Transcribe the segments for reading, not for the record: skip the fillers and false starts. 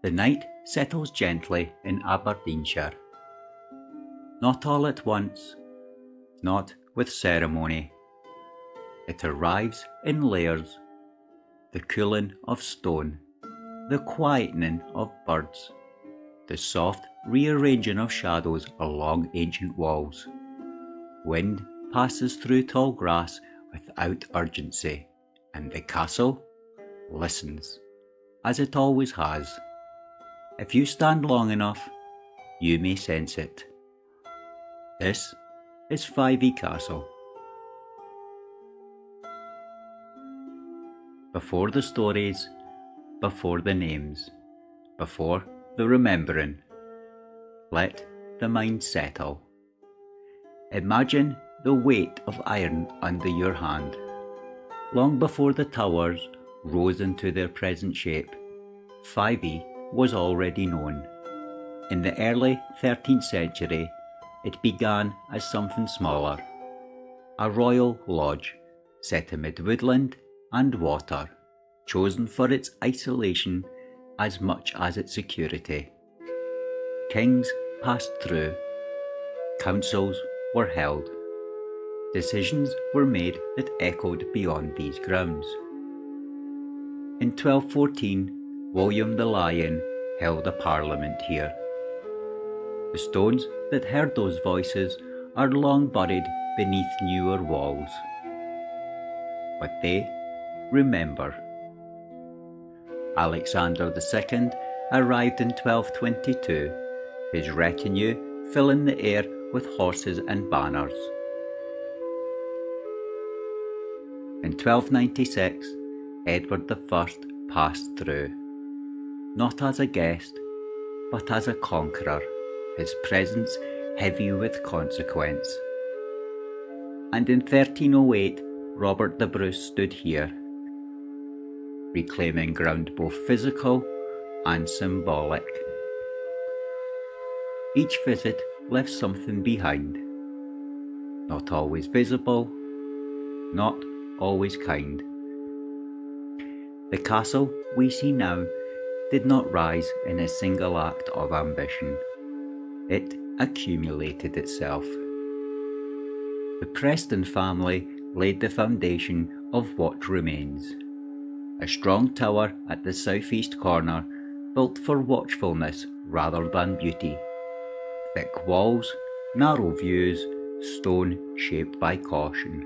The night settles gently in Aberdeenshire. Not all at once, not with ceremony. It arrives in layers, the cooling of stone, the quietening of birds, the soft rearranging of shadows along ancient walls. Wind passes through tall grass without urgency, and the castle listens, as it always has. If you stand long enough, you may sense it. This is Fyvie Castle. Before the stories, before the names, before the remembering, let the mind settle. Imagine the weight of iron under your hand. Long before the towers rose into their present shape, Fyvie was already known. In the early 13th century, it began as something smaller, a royal lodge set amid woodland and water, chosen for its isolation as much as its security. Kings passed through, councils were held, decisions were made that echoed beyond these grounds. In 1214, William the Lion held a parliament here. The stones that heard those voices are long buried beneath newer walls. But they remember. Alexander II arrived in 1222, his retinue filling the air with horses and banners. In 1296, Edward I passed through, not as a guest, but as a conqueror, his presence heavy with consequence. And in 1308, Robert the Bruce stood here, reclaiming ground both physical and symbolic. Each visit left something behind, not always visible, not always kind. The castle we see now did not rise in a single act of ambition. It accumulated itself. The Preston family laid the foundation of what remains. A strong tower at the southeast corner, built for watchfulness rather than beauty. Thick walls, narrow views, stone shaped by caution.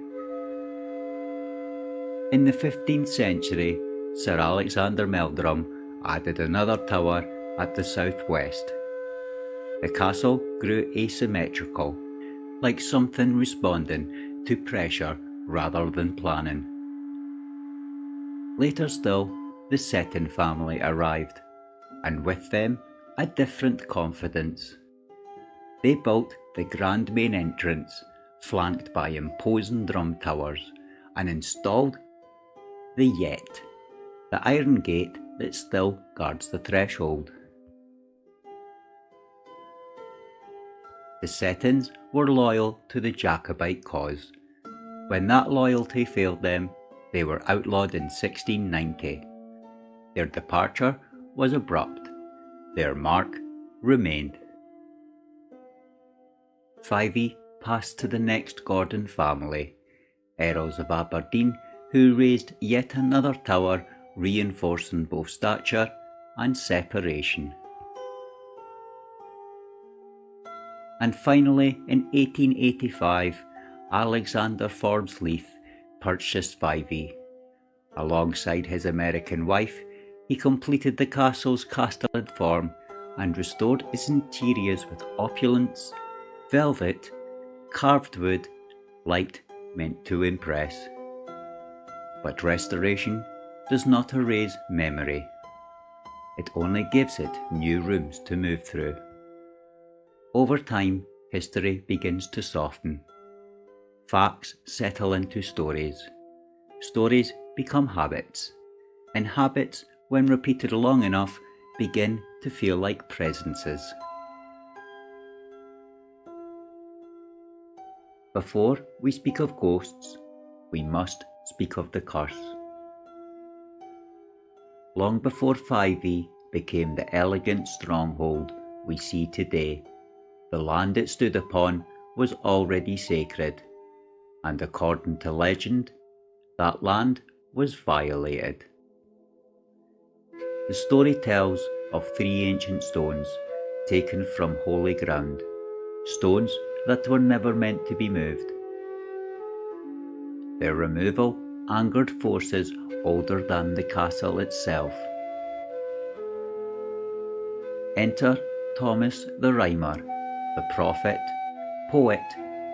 In the 15th century, Sir Alexander Meldrum added another tower at the southwest. The castle grew asymmetrical, like something responding to pressure rather than planning. Later still, the Seton family arrived, and with them a different confidence. They built the grand main entrance, flanked by imposing drum towers, and installed the Yett, the iron gate that still guards the threshold. The Setons were loyal to the Jacobite cause. When that loyalty failed them, they were outlawed in 1690. Their departure was abrupt. Their mark remained. Fyvie passed to the next Gordon family, Earls of Aberdeen, who raised yet another tower, reinforcing both stature and separation. And finally, in 1885, Alexander Forbes Leith purchased Fyvie. Alongside his American wife, he completed the castle's castellan form and restored its interiors with opulence, velvet, carved wood, light meant to impress. But restoration does not erase memory. It only gives it new rooms to move through. Over time, history begins to soften. Facts settle into stories. Stories become habits, and habits, when repeated long enough, begin to feel like presences. Before we speak of ghosts, we must speak of the curse. Long before Fyvie, became the elegant stronghold we see today. The land it stood upon was already sacred, and according to legend, that land was violated. The story tells of 3 ancient stones taken from holy ground, stones that were never meant to be moved. Their removal angered forces older than the castle itself. Enter Thomas the Rhymer, the prophet, poet,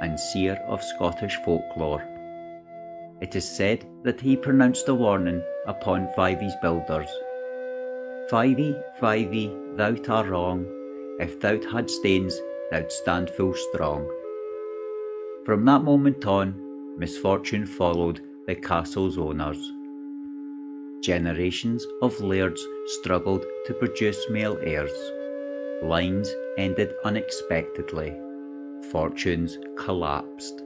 and seer of Scottish folklore. It is said that he pronounced a warning upon Fyvie's builders. Fyvie, Fyvie, thou'rt are wrong, if thou'd had stanes, thou'd stand full strong. From that moment on, misfortune followed the castle's owners. Generations of lairds struggled to produce male heirs. Lines ended unexpectedly. Fortunes collapsed.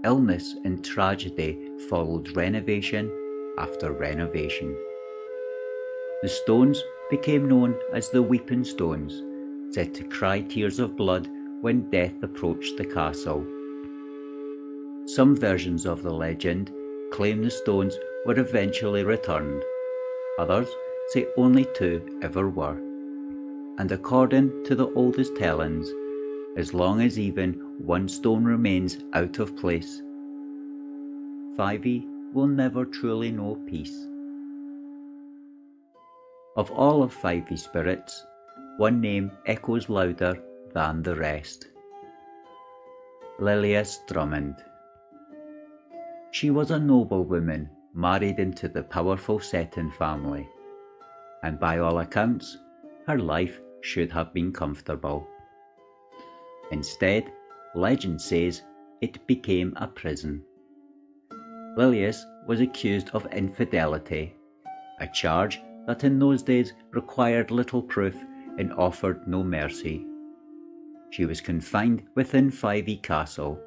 Illness and tragedy followed renovation after renovation. The stones became known as the Weeping Stones, said to cry tears of blood when death approached the castle. Some versions of the legend claim the stones were eventually returned. Others say only 2 ever were. And according to the oldest tellings, as long as even 1 stone remains out of place, Fyvie will never truly know peace. Of all of Fyvie's spirits, one name echoes louder than the rest: Lilias Drummond. She was a noblewoman married into the powerful Seton family, and by all accounts, her life should have been comfortable. Instead, legend says it became a prison. Lilias was accused of infidelity, a charge that in those days required little proof and offered no mercy. She was confined within Fyvie Castle,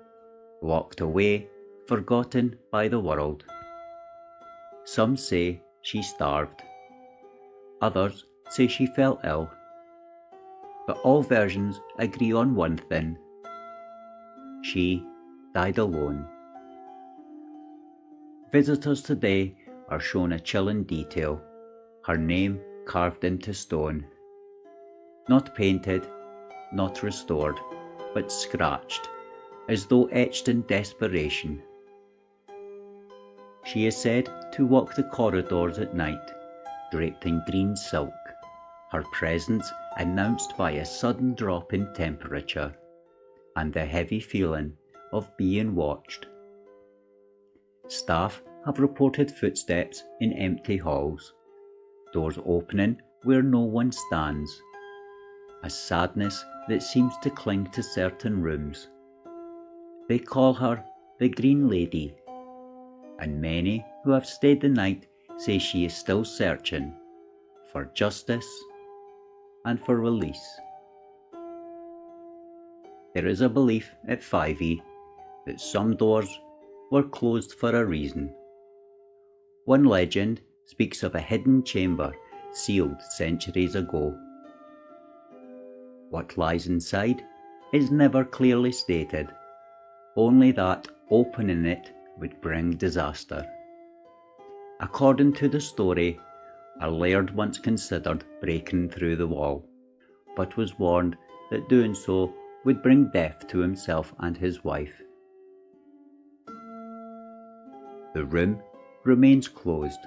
locked away, forgotten by the world. Some say she starved. Others say she fell ill. But all versions agree on one thing: she died alone. Visitors today are shown a chilling detail: her name carved into stone. Not painted, not restored, but scratched, as though etched in desperation. She is said to walk the corridors at night, draped in green silk, her presence announced by a sudden drop in temperature and the heavy feeling of being watched. Staff have reported footsteps in empty halls, doors opening where no one stands, a sadness that seems to cling to certain rooms. They call her the Green Lady, and many who have stayed the night say she is still searching for justice and for release. There is a belief at Fyvie that some doors were closed for a reason. One legend speaks of a hidden chamber sealed centuries ago. What lies inside is never clearly stated, only that opening it would bring disaster. According to the story, a laird once considered breaking through the wall, but was warned that doing so would bring death to himself and his wife. The room remains closed.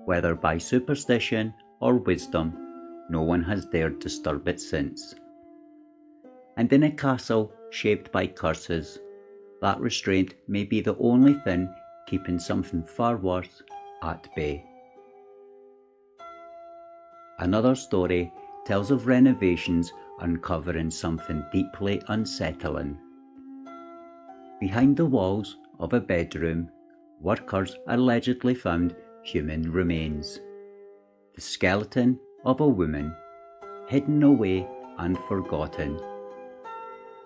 Whether by superstition or wisdom, no one has dared disturb it since. And in a castle shaped by curses, that restraint may be the only thing keeping something far worse at bay. Another story tells of renovations uncovering something deeply unsettling. Behind the walls of a bedroom, workers allegedly found human remains. The skeleton of a woman, hidden away and forgotten.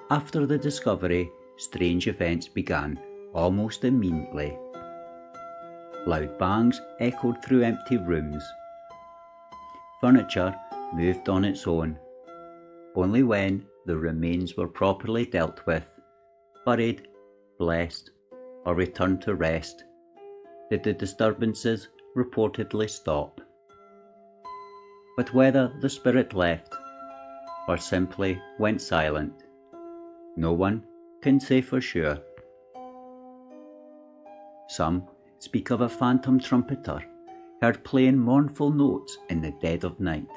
After the discovery, strange events began almost immediately. Loud bangs echoed through empty rooms. furniture moved on its own. Only when the remains were properly dealt with, buried, blessed, or returned to rest, did the disturbances reportedly stop. But whether the spirit left, or simply went silent, no one can say for sure. Some speak of a phantom trumpeter heard playing mournful notes in the dead of night.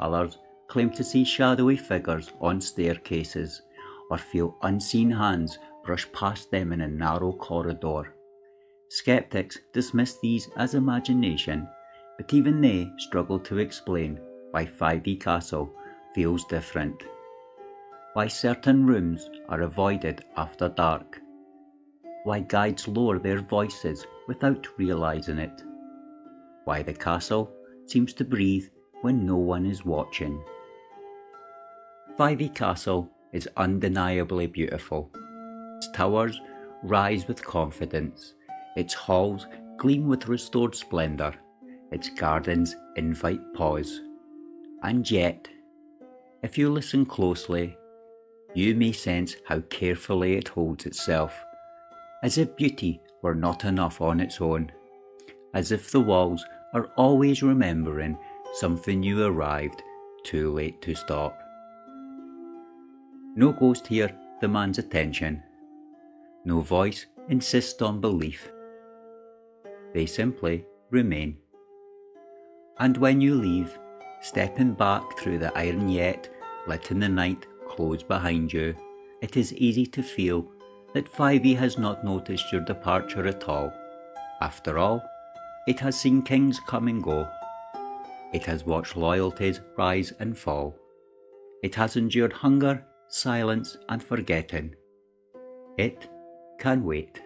Others claim to see shadowy figures on staircases, or feel unseen hands brush past them in a narrow corridor. Skeptics dismiss these as imagination, but even they struggle to explain why Fyvie Castle feels different, why certain rooms are avoided after dark, why guides lower their voices without realising it, why the castle seems to breathe when no one is watching. Fyvie Castle is undeniably beautiful. Its towers rise with confidence, its halls gleam with restored splendour, its gardens invite pause. And yet, if you listen closely, you may sense how carefully it holds itself, as if beauty were not enough on its own, as if the walls are always remembering something you arrived too late to stop. No ghost here demands attention. No voice insists on belief. They simply remain. And when you leave, stepping back through the iron Yett, letting the night close behind you, it is easy to feel that Fyvie has not noticed your departure at all. After all, it has seen kings come and go. It has watched loyalties rise and fall. It has endured hunger, silence, and forgetting. It can wait.